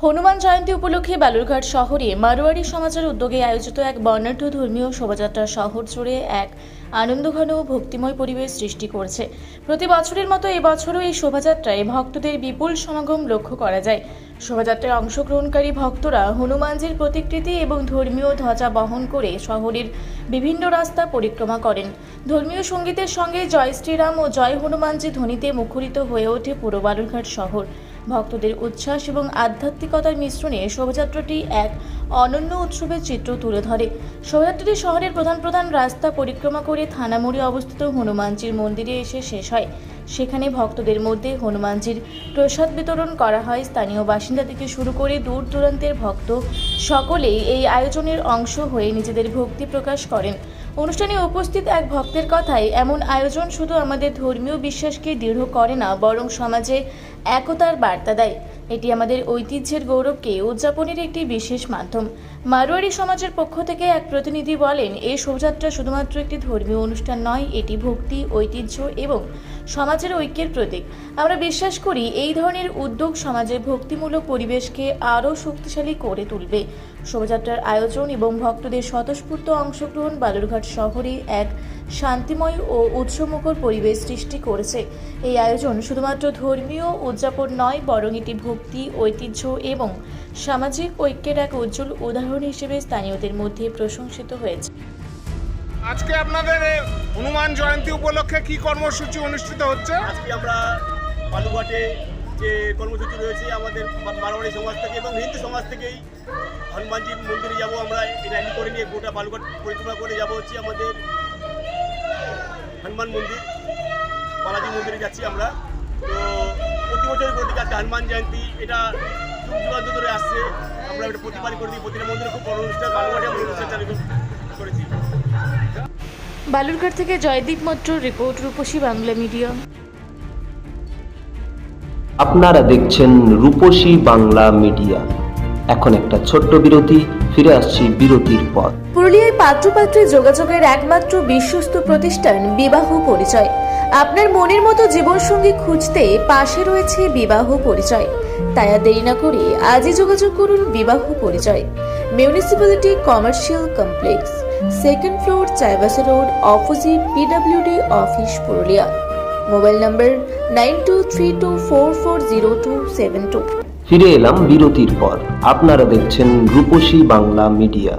হনুমান জয়ন্তী উপলক্ষে বালুরঘাট শহরে মারোয়াড়ি সমাজের উদ্যোগে আয়োজিত এক বর্ণাঢ্য ধর্মীয় শোভাযাত্রা শহর জুড়ে এক আনন্দঘন ও ভক্তিময় পরিবেশ সৃষ্টি করছে। প্রতি বছরের মতো এবছরও এই শোভাযাত্রায় ভক্তদের বিপুল সমাগম লক্ষ্য করা যায়। শোভাযাত্রায় অংশগ্রহণকারী ভক্তরা হনুমানজির প্রতিকৃতি এবং ধর্মীয় ধ্বজা বহন করে শহরের বিভিন্ন রাস্তা পরিক্রমা করেন। ধর্মীয় সঙ্গীতের সঙ্গে জয় শ্রীরাম ও জয় হনুমানজি ধ্বনিতে মুখরিত হয়ে ওঠে পুরো বালুরঘাট শহর। ভক্তদের উচ্ছ্বাস এবং আধ্যাত্মিকতার মিশ্রণে শোভাযাত্রাটি এক অনন্য উৎসবের চিত্র তুলে ধরে। শোভাযাত্রাটি শহরের প্রধান রাস্তা পরিক্রমা করে থানামোড়ে অবস্থিত হনুমানজির মন্দিরে এসে শেষ হয়। সেখানে ভক্তদের মধ্যে হনুমানজির প্রসাদ বিতরণ করা হয়। স্থানীয় বাসিন্দা থেকে শুরু করে দূর দূরান্তের ভক্ত সকলেই এই আয়োজনের অংশ হয়ে নিজেদের ভক্তি প্রকাশ করেন। অনুষ্ঠানে উপস্থিত এক ভক্তের কথায়, এমন আয়োজন শুধু আমাদের ধর্মীয় বিশ্বাসকে দৃঢ় করে না, বরং সমাজে একতার বার্তা দেয়। এটি আমাদের ঐতিহ্যের গৌরবকে উদযাপনের একটি বিশেষ মাধ্যম। মারোয়াড়ি সমাজের পক্ষ থেকে এক প্রতিনিধি বলেন, এই শোভাযাত্রা শুধুমাত্র একটি ধর্মীয় অনুষ্ঠান নয়, এটি ভক্তি, ঐতিহ্য এবং সমাজের ঐক্যের প্রতীক। আমরা বিশ্বাস করি এই ধরনের উদ্যোগ সমাজের ভক্তিমূলক পরিবেশকে আরও শক্তিশালী করে তুলবে। শোভাযাত্রার আয়োজন এবং ভক্তদের স্বতঃস্ফূর্ত অংশগ্রহণ বালুরঘাট শহরে এক শান্তিময় ও উৎসবমুখর পরিবেশ সৃষ্টি করেছে। এই আয়োজন শুধুমাত্র ধর্মীয় উদযাপন নয়, বরং এটি ভক্তি, ঐতিহ্য এবং সামাজিক ঐক্যের এক উজ্জ্বল উদাহরণ হিসেবে স্থানীয়দের মধ্যে প্রশংসিত হয়েছে। আজকে আপনাদের হনুমান জয়ন্তী উপলক্ষে কি কর্মসূচি অনুষ্ঠিত হচ্ছে? আজকে আমরা বালুঘাটে যে কর্মসূচি রয়েছে আমাদের মারোয়াড়ি সমাজ থেকে এবং হিন্দু সমাজ থেকেই হনুমানজি মন্দিরে যাব। আমরা র্যালি করে নিয়ে গোটা বালুঘাট পরিক্রমা করে যাব হচ্ছে আমাদের হনুমান মন্দির, বালাজি মন্দিরে যাচ্ছি আমরা। তো প্রতি বছরই করে দিকে আজকে হনুমান জয়ন্তী, এটা যুগ যুগান্ত ধরে আসছে। আমরা এটা প্রতিবারই করে দিই, প্রতিটা মন্দিরে খুব বড় অনুষ্ঠান, বালুঘাটে আমরা অনুষ্ঠান চালু করেছি। বালুরঘাট থেকে জয়দীপ মৈত্র রিপোর্ট, রূপসী বাংলা মিডিয়া। আপনারা দেখছেন রূপসী বাংলা মিডিয়া। এখন একটা ছোট্ট বিরতি, ফিরে আসছি বিরতির পর। পুরুলিয়ায় পাত্রপাত্রী যোগাযোগের একমাত্র বিশ্বস্ত প্রতিষ্ঠান বিবাহ পরিচয়। আপনার মনের মতো জীবনসঙ্গী খুঁজতে পাশে রয়েছে বিবাহ পরিচয়। তাই আর দেরি না করে আজই যোগাযোগ করুন বিবাহ পরিচয়। Municipality commercial complex, second floor, Chaibasa road, opposite PWD office, Purulia. Mobile নম্বর 9232440272। ফিরে এলাম বিরতির পর। আপনারা দেখছেন রূপসী বাংলা মিডিয়া।